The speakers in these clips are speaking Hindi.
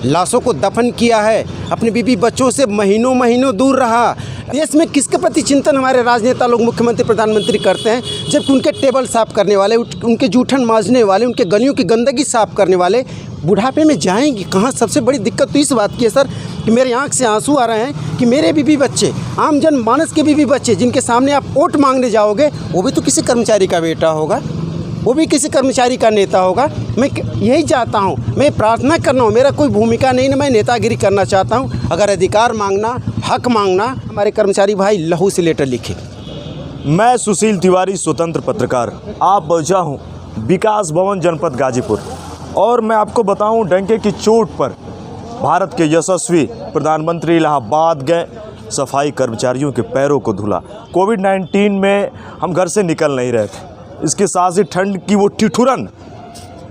लाशों को दफन किया है, अपने बीबी बच्चों से महीनों महीनों दूर रहा। देश में किसके प्रति चिंतन हमारे राजनेता लोग, मुख्यमंत्री प्रधानमंत्री करते हैं, जबकि उनके टेबल साफ़ करने वाले, उनके जूठन मांजने वाले, उनके गलियों की गंदगी साफ़ करने वाले बुढ़ापे में जाएंगे कहाँ। सबसे बड़ी दिक्कत तो इस बात की है सर कि मेरे आँख से आंसू आ रहे हैं कि मेरे बीबी बच्चे, आम जन मानस के बीबी बच्चे जिनके सामने आप वोट मांगने जाओगे, वो भी तो किसी कर्मचारी का बेटा होगा, वो भी किसी कर्मचारी का नेता होगा। मैं यही चाहता हूँ, मैं प्रार्थना कर रहा हूँ, मेरा कोई भूमिका नहीं है, मैं नेतागिरी करना चाहता हूँ। अगर अधिकार मांगना, हक मांगना, हमारे कर्मचारी भाई लहू से लेटर लिखे। मैं सुशील तिवारी, स्वतंत्र पत्रकार, आप बचा हूँ विकास भवन जनपद गाजीपुर, और मैं आपको बताऊँ डंके की चोट पर भारत के यशस्वी प्रधानमंत्री इलाहाबाद गए, सफाई कर्मचारियों के पैरों को धुला। कोविड-19 में हम घर से निकल नहीं रहे थे, इसके साथ ही ठंड की वो ठिठुरन,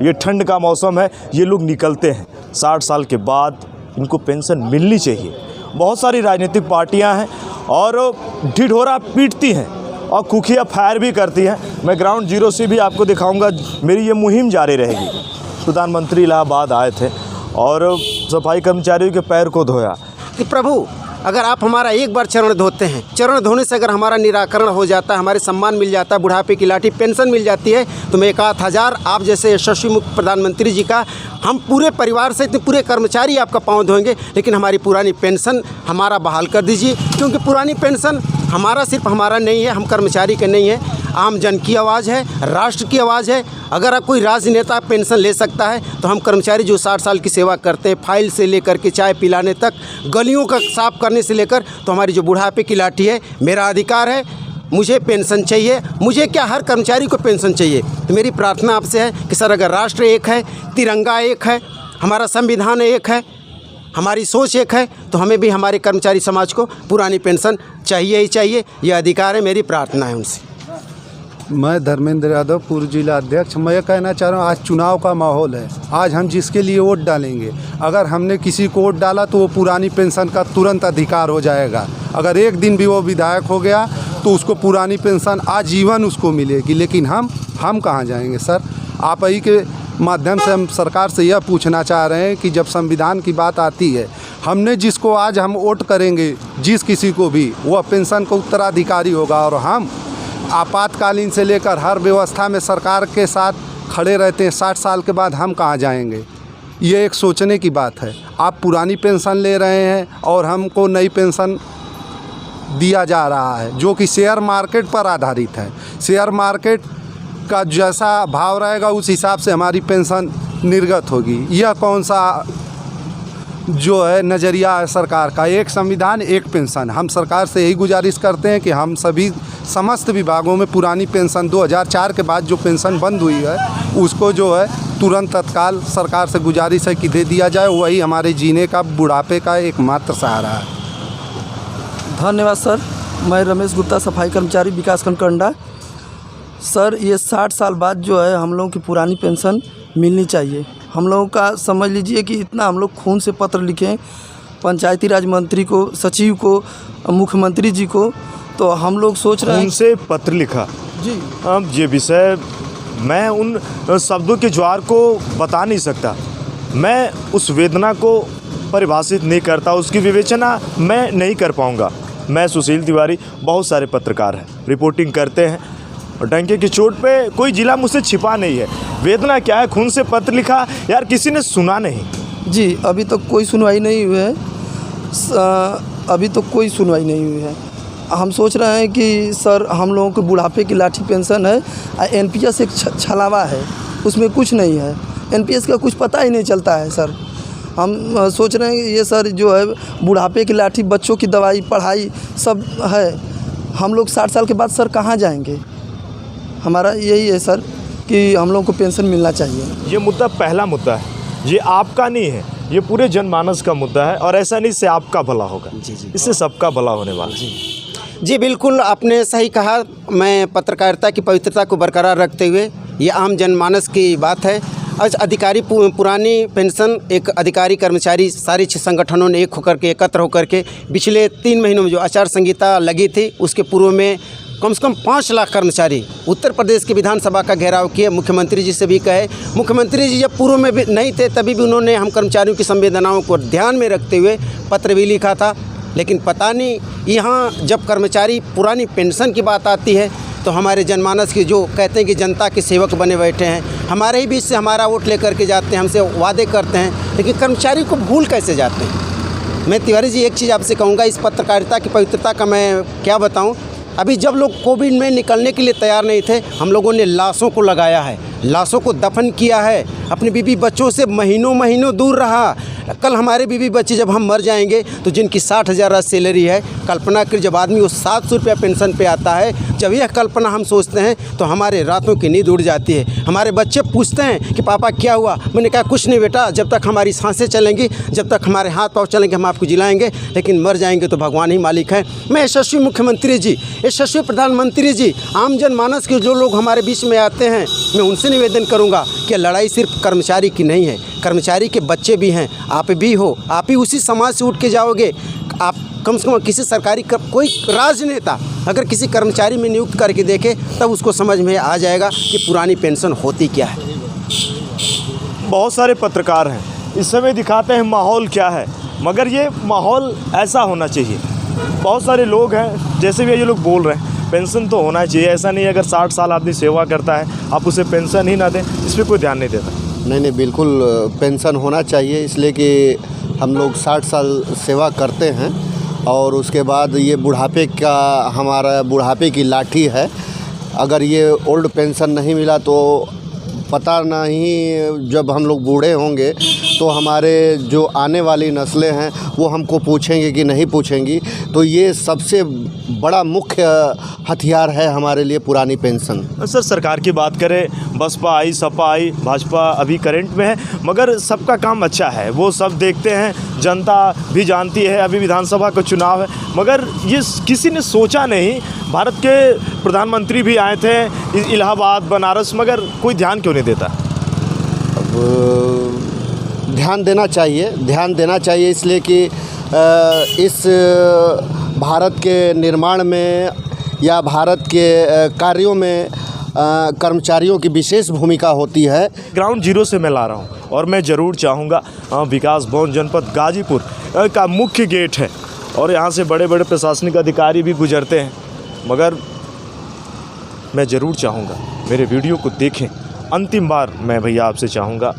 ये ठंड का मौसम है, ये लोग निकलते हैं। 60 साल के बाद इनको पेंशन मिलनी चाहिए। बहुत सारी राजनीतिक पार्टियां हैं और ढिढोरा पीटती हैं और खुखिया फायर भी करती हैं। मैं ग्राउंड जीरो से भी आपको दिखाऊंगा, मेरी ये मुहिम जारी रहेगी। प्रधानमंत्री इलाहाबाद आए थे और सफाई कर्मचारियों के पैर को धोया कि प्रभु अगर आप हमारा एक बार चरण धोते हैं, चरण धोने से अगर हमारा निराकरण हो जाता है, हमारे सम्मान मिल जाता है, बुढ़ापे की लाठी पेंशन मिल जाती है, तो मैं 1000 आप जैसे यशस्वी मुख्य प्रधानमंत्री जी का हम पूरे परिवार से, इतने पूरे कर्मचारी आपका पाँव धोएंगे। लेकिन हमारी पुरानी पेंशन हमारा बहाल कर दीजिए, क्योंकि पुरानी पेंशन हमारा सिर्फ हमारा नहीं है, हम कर्मचारी के नहीं है, आम जन की आवाज़ है, राष्ट्र की आवाज़ है। अगर आप कोई राजनेता पेंशन ले सकता है तो हम कर्मचारी जो 60 साल की सेवा करते हैं, फाइल से लेकर के चाय पिलाने तक, गलियों का साफ करने से लेकर, तो हमारी जो बुढ़ापे की लाठी है, मेरा अधिकार है, मुझे पेंशन चाहिए। मुझे क्या, हर कर्मचारी को पेंशन चाहिए। तो मेरी प्रार्थना आपसे है कि सर अगर राष्ट्र एक है, तिरंगा एक है, हमारा संविधान एक है, हमारी सोच एक है, तो हमें भी हमारे कर्मचारी समाज को पुरानी पेंशन चाहिए ही चाहिए। यह अधिकार है, मेरी प्रार्थना है उनसे। मैं धर्मेंद्र यादव, पूर्व जिला अध्यक्ष। मैं ये कहना चाह रहा हूँ, आज चुनाव का माहौल है, आज हम जिसके लिए वोट डालेंगे, अगर हमने किसी को वोट डाला तो वो पुरानी पेंशन का तुरंत अधिकार हो जाएगा। अगर एक दिन भी वो विधायक हो गया तो उसको पुरानी पेंशन आजीवन उसको मिलेगी। लेकिन हम कहाँ जाएंगे सर? आप ही के माध्यम से हम सरकार से यह पूछना चाह रहे हैं कि जब संविधान की बात आती है, हमने जिसको आज हम वोट करेंगे, जिस किसी को भी, वह पेंशन का उत्तराधिकारी होगा। और हम आपातकालीन से लेकर हर व्यवस्था में सरकार के साथ खड़े रहते हैं। 60 साल के बाद हम कहाँ जाएंगे? ये एक सोचने की बात है। आप पुरानी पेंशन ले रहे हैं और हमको नई पेंशन दिया जा रहा है, जो कि शेयर मार्केट पर आधारित है। शेयर मार्केट का जैसा भाव रहेगा उस हिसाब से हमारी पेंशन निर्गत होगी। यह कौन सा जो है नज़रिया है सरकार का? एक संविधान, एक पेंशन। हम सरकार से यही गुजारिश करते हैं कि हम सभी समस्त विभागों में पुरानी पेंशन 2004 के बाद जो पेंशन बंद हुई है उसको जो है तुरंत तत्काल सरकार से गुजारिश है कि दे दिया जाए। वही हमारे जीने का, बुढ़ापे का एकमात्र सहारा है। धन्यवाद सर। मैं रमेश गुप्ता, सफाई कर्मचारी, विकासखंड कंडा। सर ये 60 साल बाद जो है हम लोगों की पुरानी पेंशन मिलनी चाहिए। हम लोगों का समझ लीजिए कि इतना हम लोग खून से पत्र लिखे पंचायती राज मंत्री को, सचिव को, मुख्यमंत्री जी को, तो हम लोग सोच रहे हैं। खून से पत्र लिखा जी। अब ये विषय मैं उन शब्दों के ज्वार को बता नहीं सकता, मैं उस वेदना को परिभाषित नहीं करता, उसकी विवेचना मैं नहीं कर पाऊँगा। मैं सुशील तिवारी, बहुत सारे पत्रकार हैं, रिपोर्टिंग करते हैं, और डंके की चोट पे कोई जिला मुझसे छिपा नहीं है। वेदना क्या है, खून से पत्र लिखा, यार किसी ने सुना नहीं जी। अभी तक कोई सुनवाई नहीं हुई है, अभी तो कोई सुनवाई नहीं हुई है। हम सोच रहे हैं कि सर हम लोगों को बुढ़ापे की लाठी पेंशन है, एनपीएस एक छलावा है, उसमें कुछ नहीं है, एनपीएस का कुछ पता ही नहीं चलता है सर। हम सोच रहे हैं कि ये सर जो है बुढ़ापे की लाठी, बच्चों की दवाई, पढ़ाई सब है। हम लोग 60 साल के बाद सर कहाँ जाएंगे? हमारा यही है सर कि हम लोगों को पेंशन मिलना चाहिए। ये मुद्दा पहला मुद्दा है, ये आपका नहीं है, ये पूरे जनमानस का मुद्दा है, और ऐसा नहीं से आपका भला होगा, जी। इससे सबका भला होने वाला है। जी बिल्कुल, आपने सही कहा। मैं पत्रकारिता की पवित्रता को बरकरार रखते हुए, ये आम जनमानस की बात है। आज अधिकारी पुरानी पेंशन, एक अधिकारी कर्मचारी सारे संगठनों ने एक होकर के, एकत्र होकर के पिछले 3 महीनों में जो आचार संहिता लगी थी उसके पूर्व में कम से कम 5 लाख कर्मचारी उत्तर प्रदेश की विधानसभा का घेराव किए। मुख्यमंत्री जी से भी कहे, मुख्यमंत्री जी जब पूर्व में भी नहीं थे तभी भी उन्होंने हम कर्मचारियों की संवेदनाओं को ध्यान में रखते हुए पत्र भी लिखा था। लेकिन पता नहीं, यहाँ जब कर्मचारी पुरानी पेंशन की बात आती है तो हमारे जनमानस की जो कहते हैं कि जनता के सेवक बने बैठे हैं, हमारे ही बीच से हमारा वोट लेकर के जाते हैं, हमसे वादे करते हैं, लेकिन कर्मचारी को भूल कैसे जाते हैं। मैं तिवारी जी एक चीज़ आपसे कहूँगा, इस पत्रकारिता की पवित्रता का मैं क्या बताऊँ। अभी जब लोग कोविड में निकलने के लिए तैयार नहीं थे, हम लोगों ने लाशों को लगाया है, लाशों को दफन किया है, अपने बीवी बच्चों से महीनों दूर रहा। कल हमारे बीवी बच्चे जब हम मर जाएंगे तो जिनकी 60,000 सैलरी है, कल्पना कर जब आदमी वो 700 रुपया पेंशन पे आता है, जब यह कल्पना हम सोचते हैं तो हमारे रातों की नींद उड़ जाती है। हमारे बच्चे पूछते हैं कि पापा क्या हुआ, मैंने कहा कुछ नहीं बेटा, जब तक हमारी सांसें चलेंगी, जब तक हमारे हाथ पाँव चलेंगे हम आपको जिलाएंगे, लेकिन मर जाएंगे तो भगवान ही मालिक है। मैं यशस्वी मुख्यमंत्री जी, यशस्वी प्रधानमंत्री जी, आम जनमानस के जो लोग हमारे बीच में आते हैं, मैं उनसे निवेदन करूंगा कि लड़ाई सिर्फ कर्मचारी की नहीं है, कर्मचारी के बच्चे भी हैं, आप भी हो, आप ही उसी समाज से उठ के जाओगे। आप कम से कम किसी सरकारी कोई राजनेता अगर किसी कर्मचारी में नियुक्त करके देखे तब उसको समझ में आ जाएगा कि पुरानी पेंशन होती क्या है। बहुत सारे पत्रकार हैं, इस समय दिखाते हैं माहौल क्या है, मगर ये माहौल ऐसा होना चाहिए। बहुत सारे लोग हैं, जैसे भी ये लोग बोल रहे हैं, पेंशन तो होना चाहिए। ऐसा नहीं है अगर 60 साल आदमी सेवा करता है आप उसे पेंशन ही ना दें, इस पर कोई ध्यान नहीं देता। नहीं, बिल्कुल पेंशन होना चाहिए, इसलिए कि हम लोग 60 साल सेवा करते हैं और उसके बाद ये बुढ़ापे का हमारा बुढ़ापे की लाठी है। अगर ये ओल्ड पेंशन नहीं मिला तो पता नहीं जब हम लोग बूढ़े होंगे तो हमारे जो आने वाली नस्लें हैं वो हमको पूछेंगे कि नहीं पूछेंगी। तो ये सबसे बड़ा मुख्य हथियार है हमारे लिए पुरानी पेंशन। सर, सरकार की बात करें, बसपा आई, सपा आई, भाजपा अभी करंट में है, मगर सबका काम अच्छा है, वो सब देखते हैं, जनता भी जानती है। अभी विधानसभा का चुनाव है, मगर ये किसी ने सोचा नहीं। भारत के प्रधानमंत्री भी आए थे इलाहाबाद, बनारस, मगर कोई ध्यान क्यों नहीं देता? ध्यान देना चाहिए इसलिए कि इस भारत के निर्माण में या भारत के कार्यों में कर्मचारियों की विशेष भूमिका होती है। ग्राउंड जीरो से मैं ला रहा हूँ और मैं ज़रूर चाहूँगा, विकास भवन जनपद गाजीपुर का मुख्य गेट है और यहाँ से बड़े बड़े प्रशासनिक अधिकारी भी गुजरते हैं, मगर मैं ज़रूर चाहूँगा मेरे वीडियो को देखें। अंतिम बार मैं भैया आपसे चाहूँगा,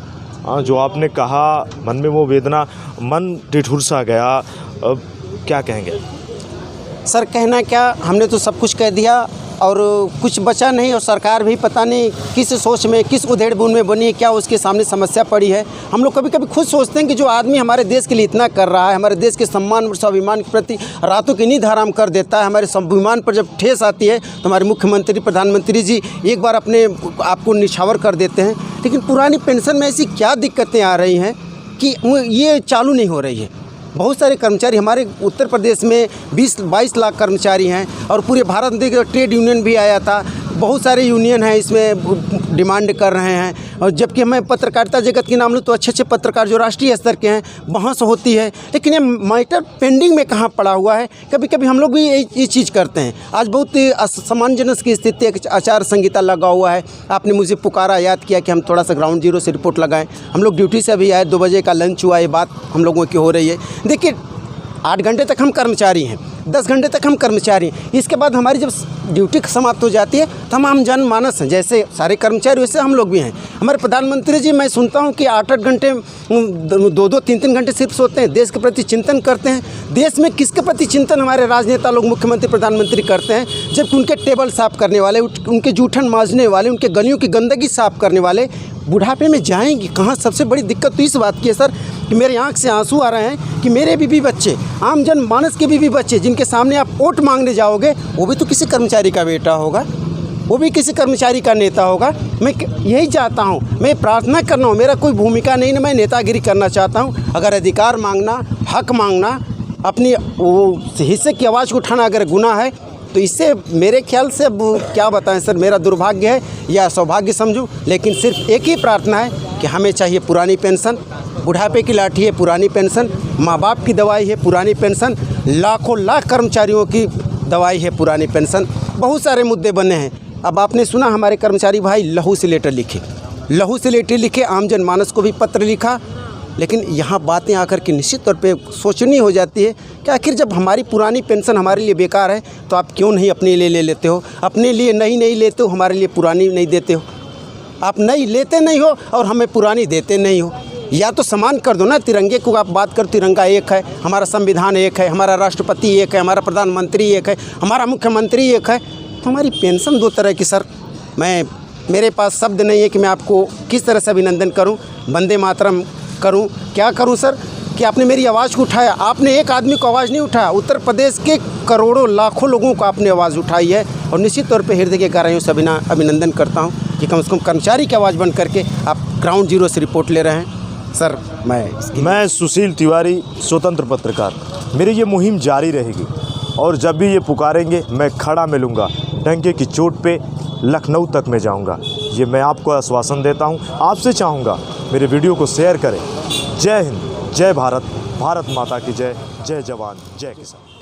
जो आपने कहा मन में वो वेदना, मन ठिठुर सा गया, अब क्या कहेंगे? सर कहना क्या, हमने तो सब कुछ कह दिया और कुछ बचा नहीं, और सरकार भी पता नहीं किस सोच में, किस उधेड़ बुन में बनी है, क्या उसके सामने समस्या पड़ी है। हम लोग कभी कभी खुद सोचते हैं कि जो आदमी हमारे देश के लिए इतना कर रहा है, हमारे देश के सम्मान और स्वाभिमान के प्रति रातों की नींद हराम कर देता है, हमारे स्वाभिमान पर जब ठेस आती है तो हमारे मुख्यमंत्री प्रधानमंत्री जी एक बार अपने आपको निछावर कर देते हैं। लेकिन पुरानी पेंशन में ऐसी क्या दिक्कतें आ रही हैं कि ये चालू नहीं हो रही है। बहुत सारे कर्मचारी हमारे उत्तर प्रदेश में 20-22 लाख कर्मचारी हैं और पूरे भारत में देखिए ट्रेड यूनियन भी आया था, बहुत सारे यूनियन हैं इसमें डिमांड कर रहे हैं। और जबकि मैं पत्रकारिता जगत के नाम लूँ तो अच्छे पत्रकार जो राष्ट्रीय स्तर के हैं बहस होती है, लेकिन ये मैटर पेंडिंग में कहाँ पड़ा हुआ है। कभी कभी हम लोग भी ये चीज़ करते हैं। आज बहुत असमंजस की स्थिति, एक आचार संहिता लगा हुआ है। आपने मुझे पुकारा, याद किया कि हम थोड़ा सा ग्राउंड जीरो से रिपोर्ट लगाएं। हम लोग ड्यूटी से अभी आए, 2 बजे का लंच हुआ, ये बात हम लोगों की हो रही है। देखिए 8 घंटे तक हम कर्मचारी हैं, 10 घंटे तक हम कर्मचारी हैं, इसके बाद हमारी जब ड्यूटी समाप्त हो जाती है तो हम आम जनमानस हैं, जैसे सारे कर्मचारी वैसे हम लोग भी हैं। हमारे प्रधानमंत्री जी, मैं सुनता हूं कि 8-8 घंटे, 2-2, 3-3 घंटे सिर्फ सोते हैं, देश के प्रति चिंतन करते हैं। देश में किसके प्रति चिंतन हमारे राजनेता लोग, मुख्यमंत्री प्रधानमंत्री करते हैं, जबकि उनके टेबल साफ़ करने वाले, उनके जूठन मांजने वाले, उनके गलियों की गंदगी साफ़ करने वाले बुढ़ापे में जाएंगे कहाँ? सबसे बड़ी दिक्कत तो इस बात की है सर कि मेरे आँख से आंसू आ रहे हैं कि मेरे बीवी बच्चे, आम जन मानस के बीवी बच्चे जिनके सामने आप वोट मांगने जाओगे, वो भी तो किसी कर्मचारी का बेटा होगा, वो भी किसी कर्मचारी का नेता होगा। मैं यही चाहता हूँ, मैं प्रार्थना कर रहा हूँ, मेरा कोई भूमिका नहीं है, मैं नेतागिरी करना चाहता हूँ। अगर अधिकार मांगना, हक मांगना, अपनी वो हिस्से की आवाज़ को उठाना अगर गुनाह है तो इससे मेरे ख्याल से अब क्या बताएं सर, मेरा दुर्भाग्य है या सौभाग्य समझूं, लेकिन सिर्फ एक ही प्रार्थना है कि हमें चाहिए पुरानी पेंशन। बुढ़ापे की लाठी है पुरानी पेंशन, माँ बाप की दवाई है पुरानी पेंशन, लाखों लाख कर्मचारियों की दवाई है पुरानी पेंशन, बहुत सारे मुद्दे बने हैं। अब आपने सुना हमारे कर्मचारी भाई लहू से लेटर लिखे, आम जनमानस को भी पत्र लिखा, लेकिन यहाँ बातें आकर के निश्चित तौर पे सोचनी हो जाती है कि आखिर जब हमारी पुरानी पेंशन हमारे लिए बेकार है तो आप क्यों नहीं अपने लिए ले लेते हो, अपने लिए नहीं लेते हो, हमारे लिए पुरानी नहीं देते हो। आप नई लेते नहीं हो और हमें पुरानी देते नहीं हो। या तो समान कर दो ना, तिरंगे को आप बात कर, तिरंगा एक है, हमारा संविधान एक है, हमारा राष्ट्रपति एक है, हमारा प्रधानमंत्री एक है, हमारा मुख्यमंत्री एक है, तो हमारी पेंशन दो तरह की। सर मेरे पास शब्द नहीं है कि मैं आपको किस तरह से अभिनंदन करूं, वंदे मातरम करूं, क्या करूं सर कि आपने मेरी आवाज़ को उठाया। आपने एक आदमी को आवाज़ नहीं उठाया, उत्तर प्रदेश के करोड़ों लाखों लोगों को आपने आवाज़ उठाई है और निश्चित तौर पे हृदय के गहराइयों से अभिनंदन करता हूं कि कम से कम कर्मचारी की आवाज़ बन करके आप ग्राउंड जीरो से रिपोर्ट ले रहे हैं। सर मैं सुशील तिवारी, स्वतंत्र पत्रकार। मेरी ये मुहिम जारी रहेगी और जब भी ये पुकारेंगे मैं खड़ा मिलूँगा, डंके की चोट पे लखनऊ तक मैं जाऊँगा। ये मैं आपको आश्वासन देता हूँ। आपसे चाहूँगा मेरे वीडियो को शेयर करें। जय हिंद, जय भारत, भारत माता की जय, जय जवान, जय किसान।